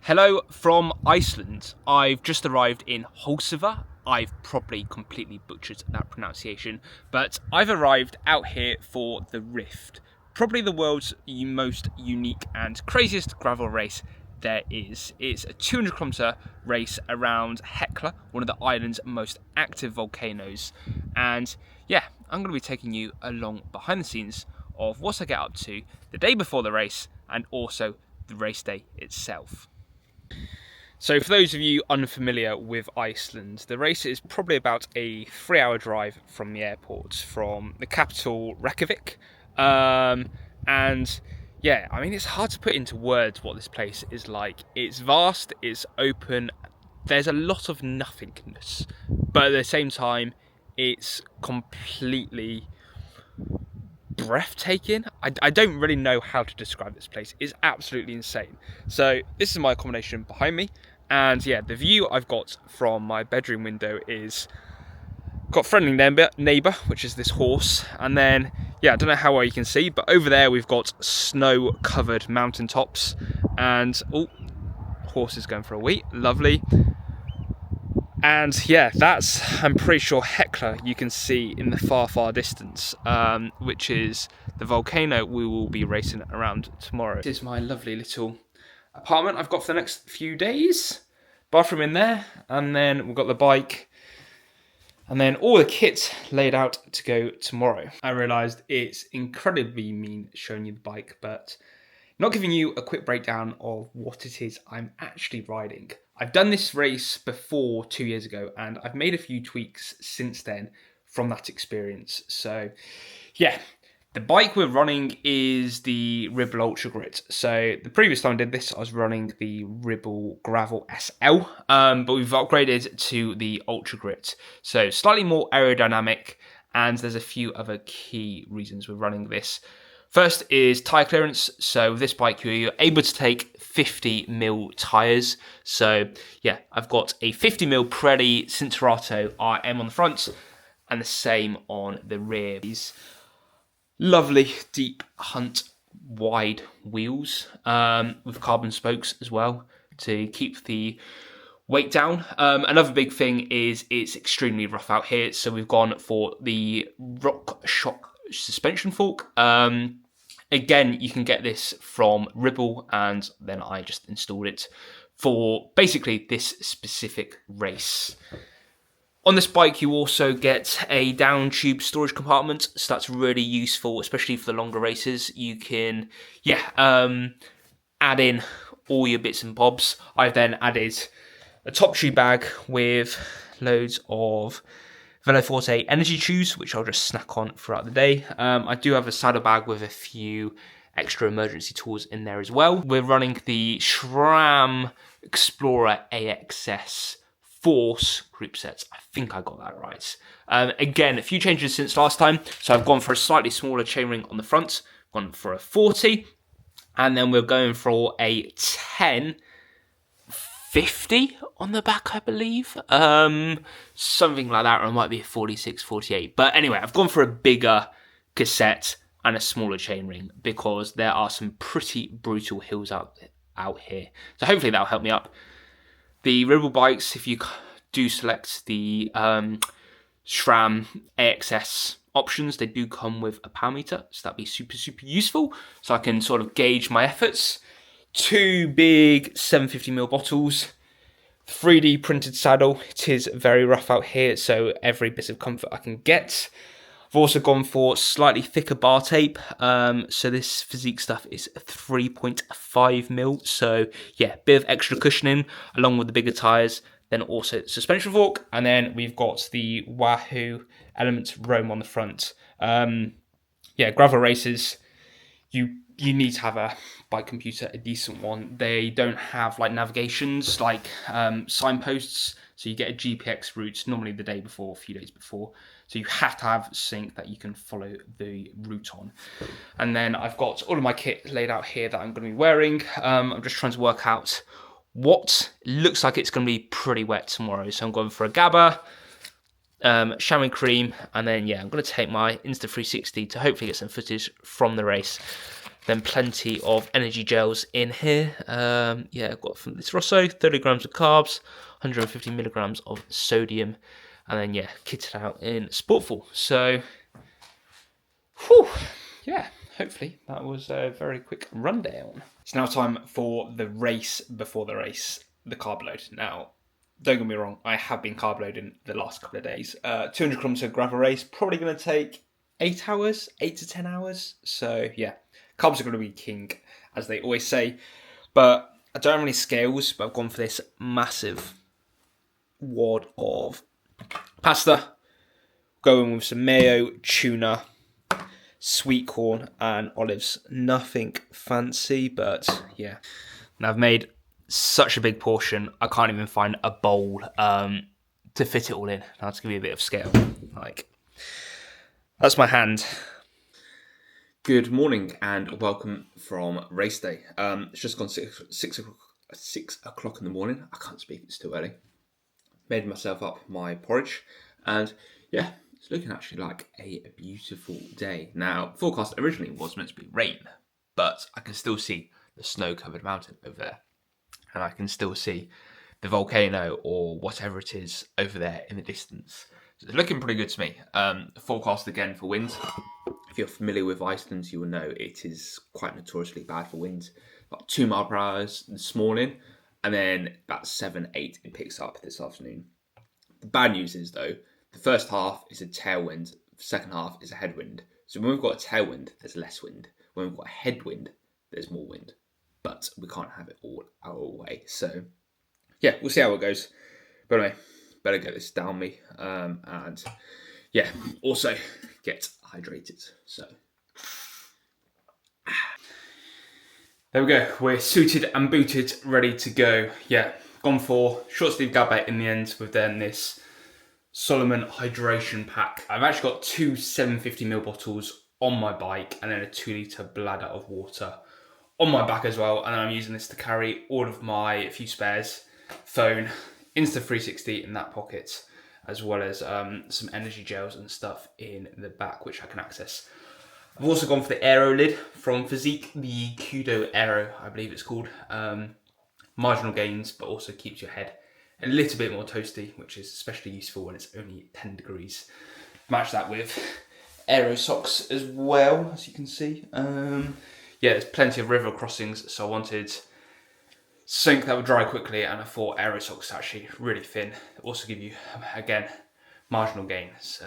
Hello from Iceland. I've just arrived in Holsiva. I've probably completely butchered that pronunciation, but I've arrived out here for the Rift. Probably the world's most unique and craziest gravel race there is. It's a 200-kilometre race around Hekla, one of the island's most active volcanoes. And yeah, I'm going to be taking you along behind the scenes of what I get up to the day before the race and also the race day itself. So for those of you unfamiliar with Iceland, the race is probably about a 3-hour drive from the airport, from the capital Reykjavik. And yeah, I mean, it's hard to put into words what this place is like. It's vast, it's open, there's a lot of nothingness, but at the same time, it's completely breathtaking. I don't really know how to describe this place. It's absolutely insane. So this is my accommodation behind me, and yeah, the view I've got from my bedroom window is got friendly neighbour, which is this horse, and then yeah, I don't know how well you can see, but over there we've got snow-covered mountaintops, and oh, horse is going for a wee, lovely. And yeah, that's, I'm pretty sure, Hekla you can see in the far distance, which is the volcano we will be racing around tomorrow. This is my lovely little apartment I've got for the next few days. Bathroom in there, and then we've got the bike, and then all the kit laid out to go tomorrow. I realised it's incredibly mean showing you the bike, but not giving you a quick breakdown of what it is I'm actually riding. I've done this race before 2 years ago, and I've made a few tweaks since then from that experience. So yeah, the bike we're running is the Ribble Ultra Grit. So the previous time I did this, I was running the Ribble Gravel SL, but we've upgraded to the Ultra Grit. So slightly more aerodynamic, and there's a few other key reasons we're running this. First is tyre clearance. So with this bike, you're able to take 50mm tyres. So yeah, I've got a 50mm Pirelli Cinturato RM on the front, and the same on the rear. These lovely deep Hunt wide wheels with carbon spokes as well to keep the weight down. Another big thing is it's extremely rough out here, so we've gone for the Rock Shock suspension fork. Again, you can get this from Ribble, and then I just installed it for basically this specific race. On this bike, you also get a down tube storage compartment, so that's really useful, especially for the longer races. You can, add in all your bits and bobs. I've then added a top tube bag with loads of Veloforte energy chews, which I'll just snack on throughout the day. I do have a saddlebag with a few extra emergency tools in there as well. We're running the SRAM Explorer AXS Force group sets. I think I got that right. Again, a few changes since last time. So I've gone for a slightly smaller chainring on the front, gone for a 40, and then we're going for a 1050 on the back, I believe. Something like that, or it might be a 46, 48. But anyway, I've gone for a bigger cassette and a smaller chainring because there are some pretty brutal hills out here. So hopefully that'll help me up. The Ribble bikes, if you do select the SRAM AXS options, they do come with a power meter, so that'd be super useful. So I can sort of gauge my efforts. 2 big 750ml bottles, 3D printed saddle. It is very rough out here, so every bit of comfort I can get. I've also gone for slightly thicker bar tape. So this physique stuff is 3.5mm. So yeah, bit of extra cushioning along with the bigger tyres. Then also suspension fork, and then we've got the Wahoo Elements Roam on the front. Yeah, gravel races, you need to have a bike computer, a decent one. They don't have like navigations, like signposts, so you get a GPX route normally the day before, a few days before. So you have to have sync that you can follow the route on. And then I've got all of my kit laid out here that I'm going to be wearing. I'm just trying to work out what looks like it's going to be pretty wet tomorrow. So I'm going for a Gabba, chamois cream, and then yeah, I'm going to take my Insta360 to hopefully get some footage from the race. Then plenty of energy gels in here. Yeah, I've got from this Rosso, 30 grams of carbs, 150 milligrams of sodium, and then yeah, kitted out in Sportful. So, whew, yeah, hopefully that was a very quick rundown. It's now time for the race before the race, the carb load. Now, don't get me wrong, I have been carb loading the last couple of days. 200 kilometre gravel race, probably going to take 8 hours, 8 to 10 hours. So yeah, carbs are going to be king, as they always say. But I don't have any scales, but I've gone for this massive wad of pasta. Going with some mayo, tuna, sweet corn and olives. Nothing fancy, but yeah. And I've made such a big portion, I can't even find a bowl to fit it all in. Now to give you a bit of scale. Like, that's my hand. Good morning and welcome from race day. It's just gone 6 o'clock in the morning. I can't speak, it's too early. Made myself up my porridge and yeah, it's looking actually like a beautiful day. Now, forecast originally was meant to be rain, but I can still see the snow-covered mountain over there. And I can still see the volcano or whatever it is over there in the distance. So it's looking pretty good to me. Forecast again for wind. If you're familiar with Iceland, you will know it is quite notoriously bad for wind. About 2 miles per hour this morning, and then about 7, 8 it picks up this afternoon. The bad news is though, the first half is a tailwind, the second half is a headwind. So when we've got a tailwind, there's less wind. When we've got a headwind, there's more wind. But we can't have it all our way. So yeah, we'll see how it goes. But anyway, better get this down me. And yeah, also get hydrated. So there we go. We're suited and booted, ready to go. Yeah, gone for short sleeve gabba in the end with then this Solomon hydration pack. I've actually got 2 750ml bottles on my bike and then a 2 litre bladder of water on my back as well. And I'm using this to carry all of my few spares, phone, Insta360 in that pocket, as well as some energy gels and stuff in the back, which I can access. I've also gone for the Aero lid from Physique, the Kudo Aero, I believe it's called. Marginal gains, but also keeps your head a little bit more toasty, which is especially useful when it's only 10 degrees. Match that with Aero socks as well, as you can see. Yeah, there's plenty of river crossings, so I wanted something that would dry quickly, and I thought Aero socks are actually really thin. They also give you, again, marginal gain. So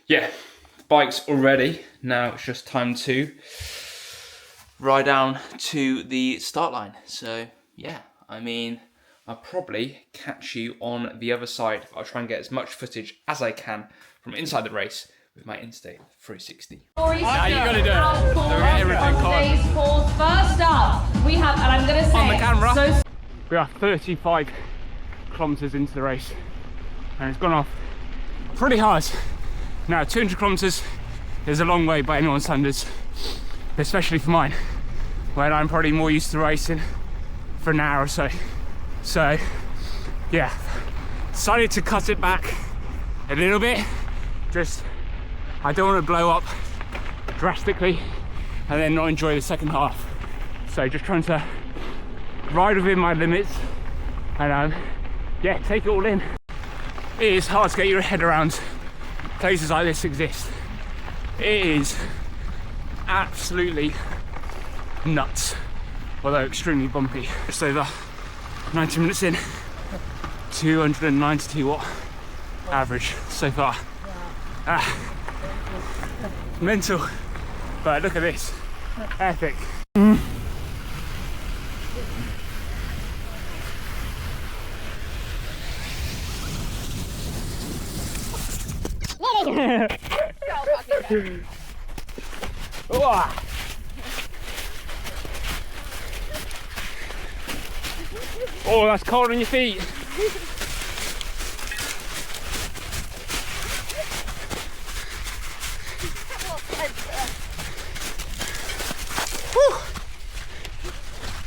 yeah, the bike's all ready. Now it's just time to ride down to the start line. So yeah, I mean, I'll probably catch you on the other side. I'll try and get as much footage as I can from inside the race with my Insta360. Now you gotta do it. So we're everything caught. First up, we have, and I'm gonna say, on the camera. So we are 35 kilometers into the race, and it's gone off pretty hard. Now 200 kilometers is a long way by anyone's standards, especially for mine, when I'm probably more used to racing for an hour or so. So yeah, decided to cut it back a little bit. Just, I don't want to blow up drastically and then not enjoy the second half. So just trying to ride within my limits and yeah, take it all in. It is hard to get your head around places like this exist. It is absolutely nuts, although extremely bumpy. Just over 90 minutes in, 292 watt average so far. Mental, but look at this, epic. Oh, that's cold on your feet.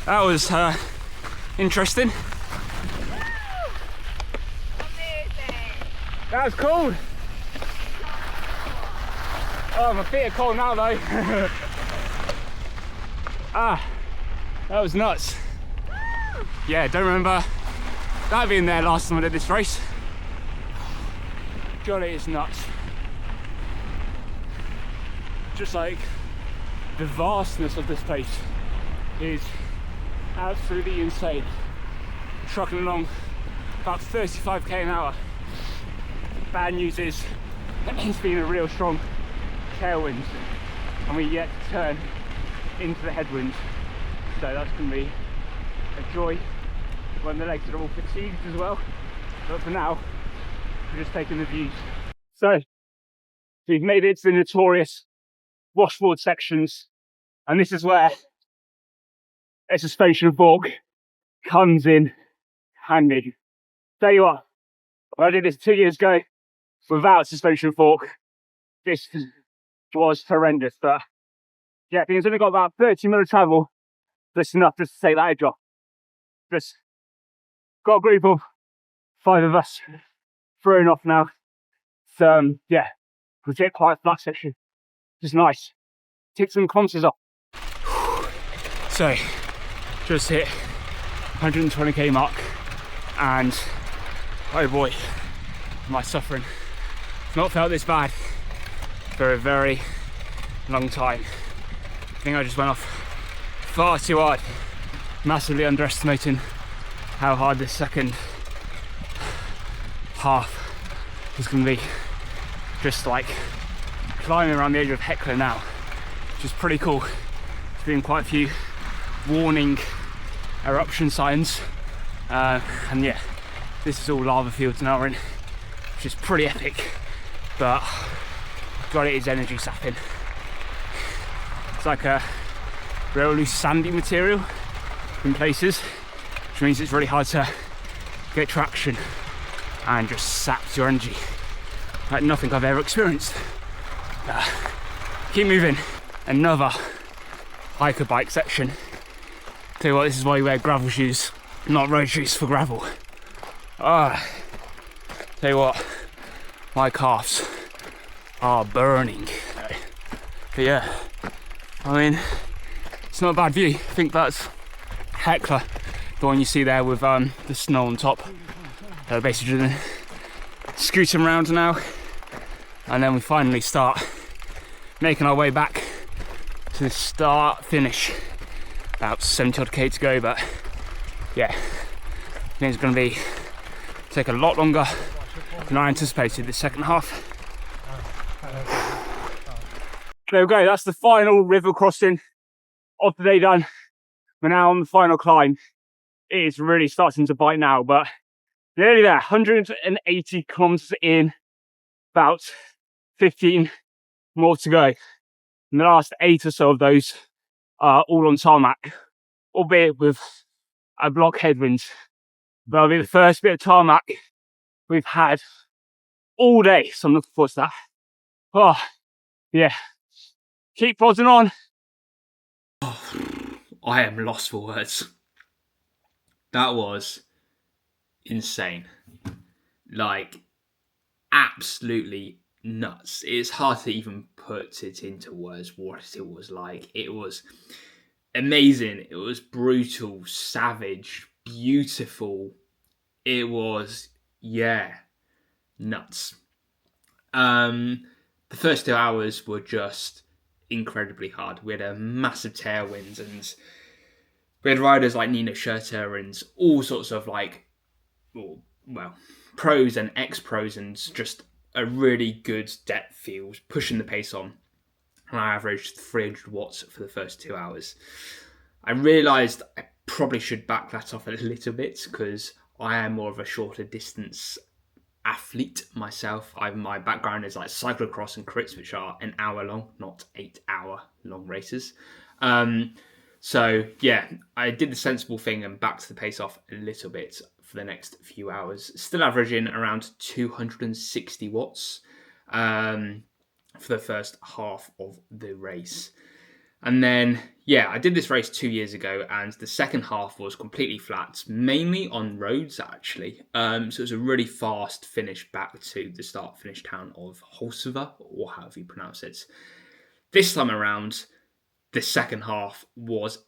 That was interesting. That was cold. Oh, my feet are cold now though. That was nuts. Yeah, don't remember that being there last time I did this race. God, it is nuts. Just like the vastness of this place is absolutely insane. Trucking along about 35k an hour. Bad news is it's been a real strong tailwind and we're yet to turn into the headwind, so that's going to be a joy when the legs are all fatigued as well. But for now, we're just taking the views. So we've made it to the notorious washboard sections, and this is where a suspension fork comes in handy. Tell you what, when I did this 2 years ago without suspension fork, this was horrendous. But yeah, I think it's only got about 30 minutes of travel. That's enough just to take that edge off. Just got a group of 5 of us throwing off now. So yeah, we'll get quite a flat section. Just nice. Tick some conces off. So just hit 120k mark, and oh boy, am I suffering. I've not felt this bad for a very long time. I think I just went off far too hard, massively underestimating how hard this second half was going to be. Just like climbing around the edge of Hecla now, which is pretty cool. There's been quite a few warning eruption signs, and yeah, this is all lava fields now we're in, which is pretty epic, but God, it is energy sapping. It's like a real loose sandy material in places, which means it's really hard to get traction and just saps your energy like nothing I've ever experienced. Keep moving. Another hiker bike section. Tell you what, this is why you wear gravel shoes, not road shoes for gravel. Tell you what, my calves are burning. But yeah, I mean, it's not a bad view. I think that's Hecla, the one you see there with the snow on top. Basically just scooting around now, and then we finally start making our way back to the start finish. About 70 odd k to go, but yeah, I think it's going to take a lot longer than I anticipated this second half. There we go, that's the final river crossing of the day done. We're now on the final climb. It is really starting to bite now, but nearly there. 180 kilometres in, about 15 more to go. And the last 8 or so of those are all on tarmac, albeit with a block headwind. But it'll be the first bit of tarmac we've had all day, so I'm looking forward to that. Oh, yeah. Keep plodding on. I am lost for words. That was insane. Like, absolutely nuts. It's hard to even put it into words what it was like. It was amazing. It was brutal, savage, beautiful. It was, yeah, nuts. The first 2 hours were just incredibly hard. We had a massive tailwind, and we had riders like Nino Schurter and all sorts of like, well, pros and ex-pros, and just a really good depth field, pushing the pace on. And I averaged 300 watts for the first 2 hours. I realised I probably should back that off a little bit, because I am more of a shorter distance athlete myself. My background is like cyclocross and crits, which are an hour long, not 8 hour long races. So yeah, I did the sensible thing and backed the pace off a little bit for the next few hours. Still averaging around 260 watts for the first half of the race. And then, yeah, I did this race 2 years ago, and the second half was completely flat, mainly on roads, actually. So it was a really fast finish back to the start-finish town of Holsova, or however you pronounce it. This time around, the second half was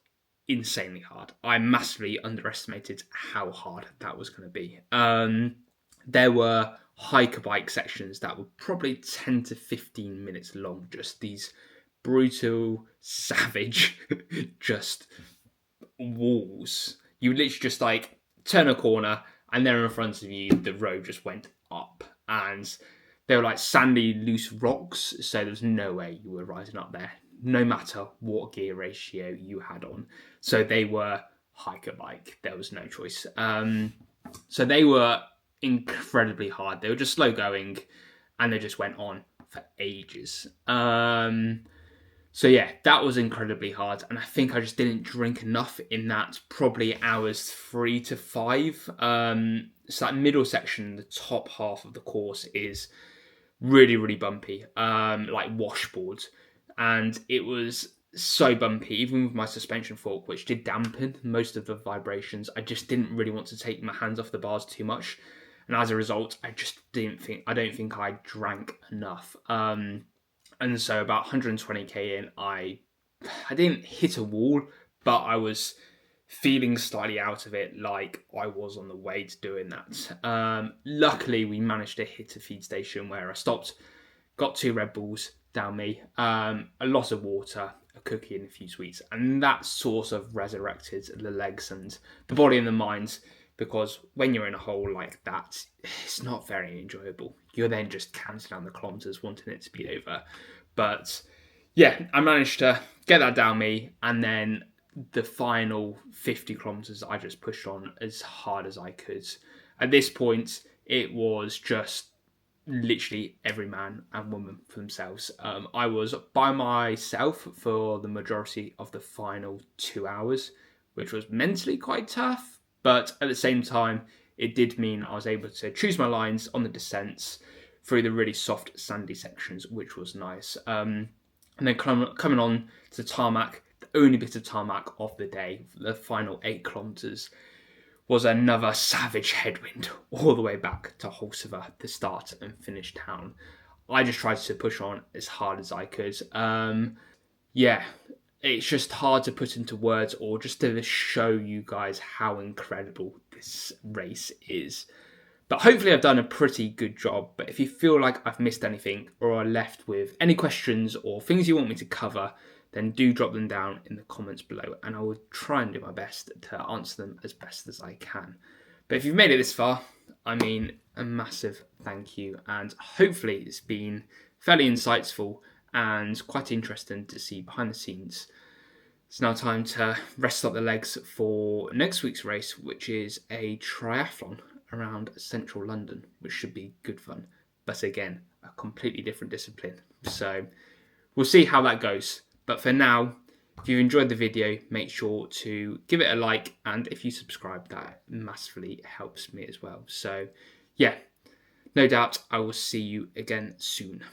insanely hard. I massively underestimated how hard that was going to be. There were hiker bike sections that were probably 10 to 15 minutes long, just these brutal, savage, just walls. You would literally just like turn a corner and there in front of you, the road just went up. And they were like sandy, loose rocks, so there was no way you were rising up there, no matter what gear ratio you had on. So they were hiker bike. There was no choice. So they were incredibly hard. They were just slow going, and they just went on for ages. So yeah, that was incredibly hard, and I think I just didn't drink enough in that probably hours 3 to 5. So that middle section, the top half of the course, is really, really bumpy, like washboard, and it was so bumpy, even with my suspension fork, which did dampen most of the vibrations. I just didn't really want to take my hands off the bars too much, and as a result, I don't think I drank enough. And so about 120k in, I didn't hit a wall, but I was feeling slightly out of it, like I was on the way to doing that. Luckily, we managed to hit a feed station where I stopped, got 2 Red Bulls down me, a lot of water, a cookie and a few sweets, and that sort of resurrected the legs and the body and the mind, because when you're in a hole like that, it's not very enjoyable. You're then just counting down the kilometres, wanting it to be over. But yeah, I managed to get that down me, and then the final 50 kilometres I just pushed on as hard as I could. At this point, it was just literally every man and woman for themselves. I was by myself for the majority of the final 2 hours, which was mentally quite tough, but at the same time, it did mean I was able to choose my lines on the descents through the really soft sandy sections, which was nice. And then coming on to tarmac, the only bit of tarmac of the day, the final 8 kilometres, was another savage headwind all the way back to Holsiver, the start and finish town. I just tried to push on as hard as I could. Yeah, it's just hard to put into words or just to show you guys how incredible this race is. But hopefully I've done a pretty good job. But if you feel like I've missed anything or are left with any questions or things you want me to cover, then do drop them down in the comments below, and I will try and do my best to answer them as best as I can. But if you've made it this far, I mean, a massive thank you, and hopefully it's been fairly insightful and quite interesting to see behind the scenes. It's now time to rest up the legs for next week's race, which is a triathlon around central London, which should be good fun. But again, a completely different discipline. So we'll see how that goes. But for now, if you've enjoyed the video, make sure to give it a like, and if you subscribe, that massively helps me as well. So yeah, no doubt I will see you again soon.